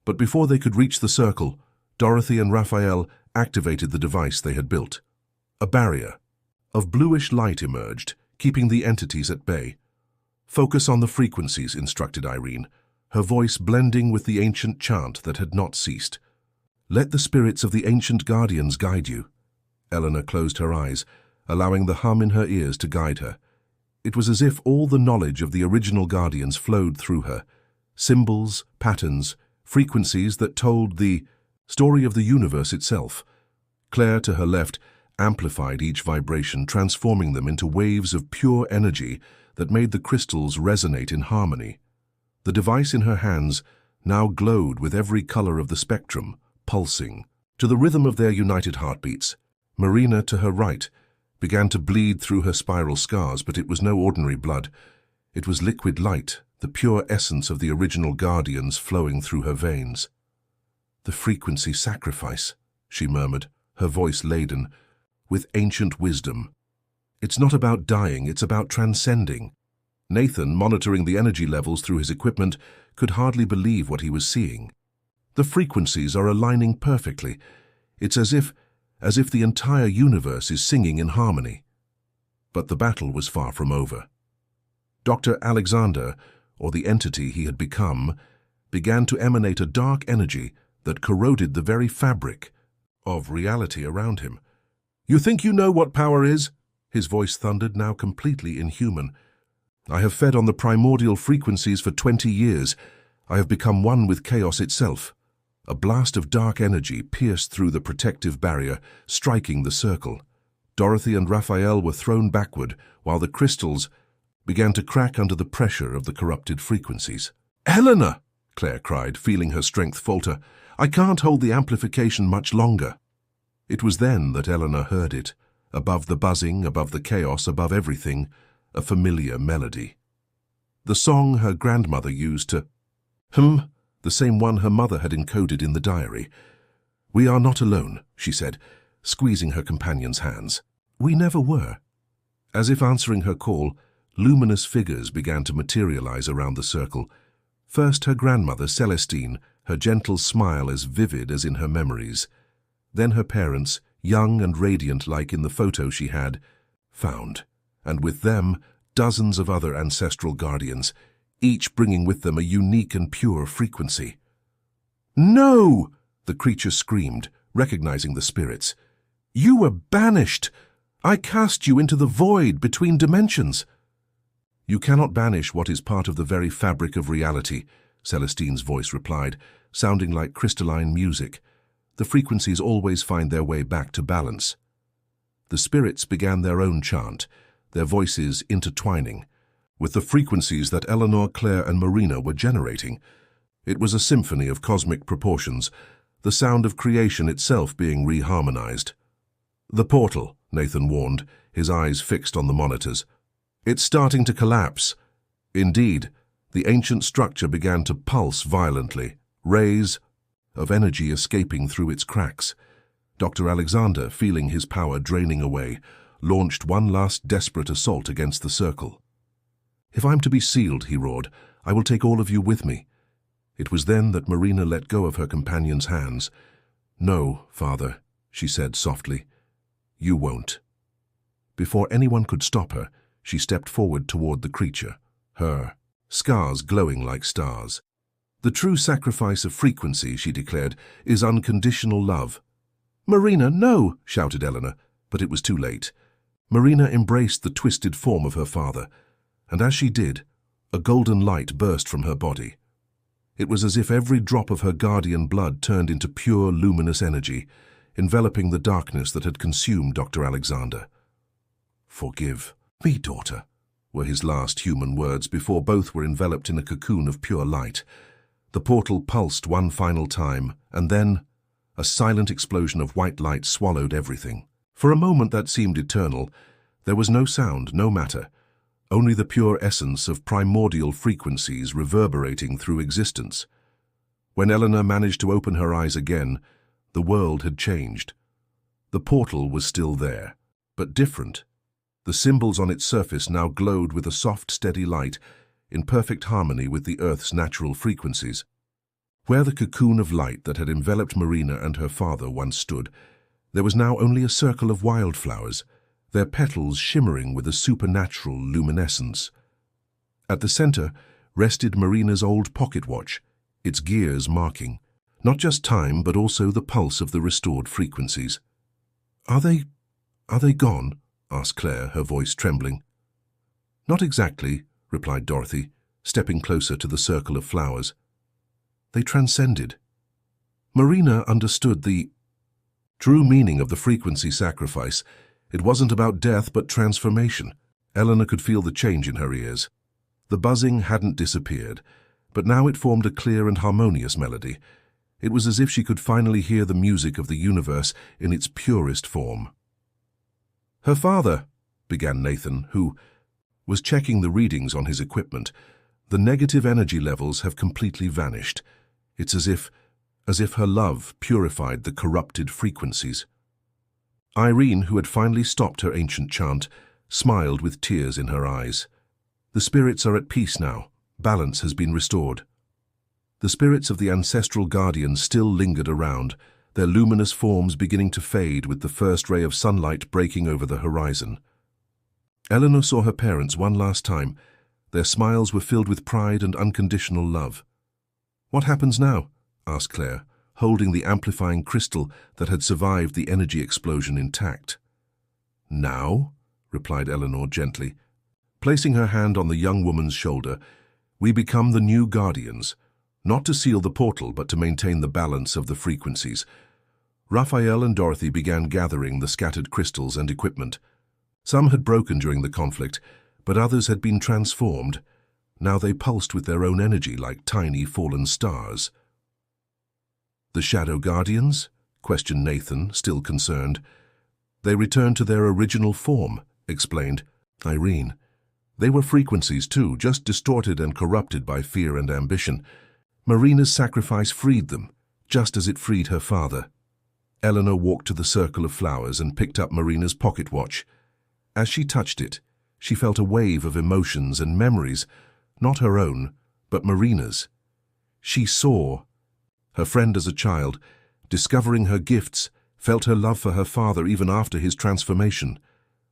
But before they could reach the circle, Dorothy and Raphael activated the device they had built. A barrier of bluish light emerged, keeping the entities at bay. "Focus on the frequencies," instructed Irene, her voice blending with the ancient chant that had not ceased. "Let the spirits of the ancient guardians guide you." Eleanor closed her eyes, allowing the hum in her ears to guide her. It was as if all the knowledge of the original guardians flowed through her. Symbols, patterns, frequencies that told the story of the universe itself. Claire, to her left, amplified each vibration, transforming them into waves of pure energy that made the crystals resonate in harmony. The device in her hands now glowed with every color of the spectrum, pulsing. To the rhythm of their united heartbeats, Marina, to her right, began to bleed through her spiral scars, but it was no ordinary blood. It was liquid light, the pure essence of the original guardians flowing through her veins. "The frequency sacrifice," she murmured, her voice laden with ancient wisdom. "It's not about dying, it's about transcending." Nathan, monitoring the energy levels through his equipment, could hardly believe what he was seeing. The frequencies are aligning perfectly. It's as if the entire universe is singing in harmony. But the battle was far from over. Dr. Alexander, or the entity he had become, began to emanate a dark energy that corroded the very fabric of reality around him. "You think you know what power is?" His voice thundered, now completely inhuman. "I have fed on the primordial frequencies for 20 years. I have become one with chaos itself." A blast of dark energy pierced through the protective barrier, striking the circle. Dorothy and Raphael were thrown backward, while the crystals began to crack under the pressure of the corrupted frequencies. "Helena!" Claire cried, feeling her strength falter. "I can't hold the amplification much longer." It was then that Eleanor heard it, above the buzzing, above the chaos, above everything, a familiar melody. The song her grandmother used to the same one her mother had encoded in the diary. "We are not alone," she said, squeezing her companion's hands. "We never were." As if answering her call, luminous figures began to materialize around the circle. First her grandmother, Celestine, her gentle smile as vivid as in her memories. Then her parents, young and radiant like in the photo she had found, and with them dozens of other ancestral guardians, each bringing with them a unique and pure frequency. "No!" the creature screamed, recognizing the spirits. "You were banished! I cast you into the void between dimensions." "You cannot banish what is part of the very fabric of reality," Celestine's voice replied, sounding like crystalline music. "The frequencies always find their way back to balance." The spirits began their own chant, their voices intertwining, with the frequencies that Eleanor, Claire, and Marina were generating. It was a symphony of cosmic proportions, the sound of creation itself being reharmonized. "The portal," Nathan warned, his eyes fixed on the monitors. "It's starting to collapse." Indeed, the ancient structure began to pulse violently, rays of energy escaping through its cracks. Dr. Alexander, feeling his power draining away, launched one last desperate assault against the circle. "If I'm to be sealed," he roared, "I will take all of you with me." It was then that Marina let go of her companion's hands. "No, Father," she said softly. "You won't." Before anyone could stop her, she stepped forward toward the creature, her scars glowing like stars. "The true sacrifice of frequency," she declared, "is unconditional love." "Marina, no!" shouted Eleanor, but it was too late. Marina embraced the twisted form of her father, and as she did, a golden light burst from her body. It was as if every drop of her guardian blood turned into pure, luminous energy, enveloping the darkness that had consumed Dr. Alexander. "Forgive me, daughter," were his last human words before both were enveloped in a cocoon of pure light. The portal pulsed one final time, and then a silent explosion of white light swallowed everything. For a moment that seemed eternal, there was no sound, no matter, only the pure essence of primordial frequencies reverberating through existence. When Eleanor managed to open her eyes again, the world had changed. The portal was still there, but different. The symbols on its surface now glowed with a soft, steady light, in perfect harmony with the Earth's natural frequencies. Where the cocoon of light that had enveloped Marina and her father once stood, there was now only a circle of wildflowers, their petals shimmering with a supernatural luminescence. At the center rested Marina's old pocket watch, its gears marking not just time but also the pulse of the restored frequencies. Are they gone?" asked Claire, her voice trembling. "Not exactly," replied Dorothy, stepping closer to the circle of flowers. "They transcended." Marina understood the true meaning of the frequency sacrifice. It wasn't about death but transformation. Eleanor could feel the change in her ears. The buzzing hadn't disappeared, but now it formed a clear and harmonious melody. It was as if she could finally hear the music of the universe in its purest form. "Her father," began Nathan, who was checking the readings on his equipment. "The negative energy levels have completely vanished. It's as if her love purified the corrupted frequencies." Irene, who had finally stopped her ancient chant, smiled with tears in her eyes. "The spirits are at peace now. Balance has been restored." The spirits of the ancestral guardians still lingered around, their luminous forms beginning to fade with the first ray of sunlight breaking over the horizon. Eleanor saw her parents one last time. Their smiles were filled with pride and unconditional love. "What happens now?" asked Claire, holding the amplifying crystal that had survived the energy explosion intact. "Now," replied Eleanor gently, placing her hand on the young woman's shoulder, "we become the new guardians, not to seal the portal but to maintain the balance of the frequencies." Raphael and Dorothy began gathering the scattered crystals and equipment. Some had broken during the conflict, but others had been transformed. Now they pulsed with their own energy like tiny fallen stars. "The Shadow Guardians?" questioned Nathan, still concerned. "They returned to their original form," explained Irene. "They were frequencies too, just distorted and corrupted by fear and ambition. Marina's sacrifice freed them, just as it freed her father." Eleanor walked to the circle of flowers and picked up Marina's pocket watch. As she touched it, she felt a wave of emotions and memories, not her own, but Marina's. She saw her friend as a child, discovering her gifts, felt her love for her father even after his transformation,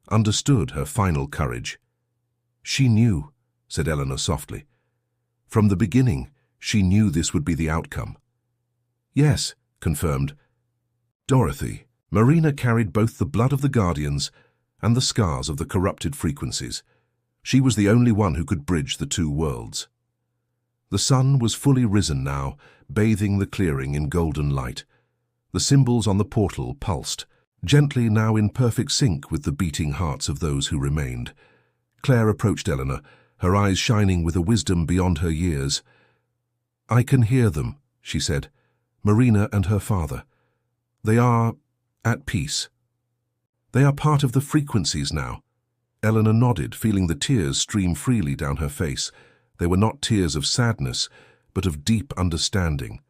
understood her final courage. "She knew," said Eleanor softly. "From the beginning, she knew this would be the outcome." "Yes," confirmed Dorothy. Marina carried both the blood of the Guardians and the scars of the corrupted frequencies. She was the only one who could bridge the two worlds. The sun was fully risen now, bathing the clearing in golden light. The symbols on the portal pulsed, gently now in perfect sync with the beating hearts of those who remained. Claire approached Eleanor, her eyes shining with a wisdom beyond her years. "I can hear them," she said. "Marina and her father. They are at peace. They are part of the frequencies now." Eleanor nodded, feeling the tears stream freely down her face. They were not tears of sadness, but of deep understanding.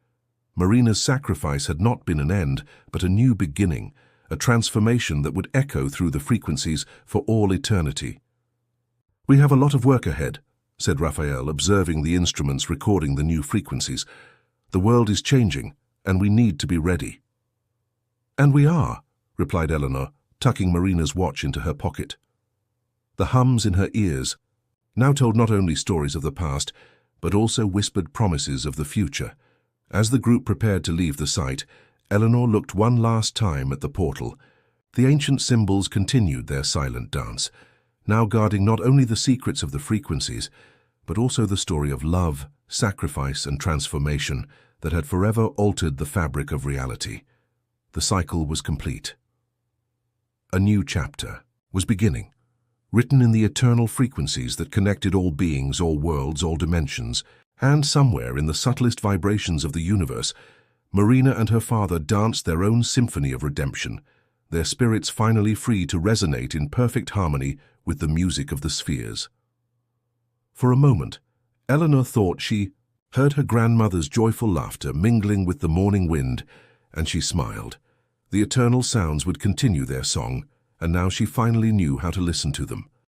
Marina's sacrifice had not been an end, but a new beginning, a transformation that would echo through the frequencies for all eternity. "We have a lot of work ahead," said Raphael, observing the instruments recording the new frequencies. "The world is changing, and we need to be ready." "And we are," replied Eleanor, tucking Marina's watch into her pocket. The hums in her ears now told not only stories of the past, but also whispered promises of the future. As the group prepared to leave the site, Eleanor looked one last time at the portal. The ancient symbols continued their silent dance, now guarding not only the secrets of the frequencies, but also the story of love, sacrifice, and transformation that had forever altered the fabric of reality. The cycle was complete. A new chapter was beginning, written in the eternal frequencies that connected all beings, all worlds, all dimensions, and somewhere in the subtlest vibrations of the universe, Marina and her father danced their own symphony of redemption, their spirits finally free to resonate in perfect harmony with the music of the spheres. For a moment, Eleanor thought she heard her grandmother's joyful laughter mingling with the morning wind, and she smiled. The eternal sounds would continue their song, and now she finally knew how to listen to them.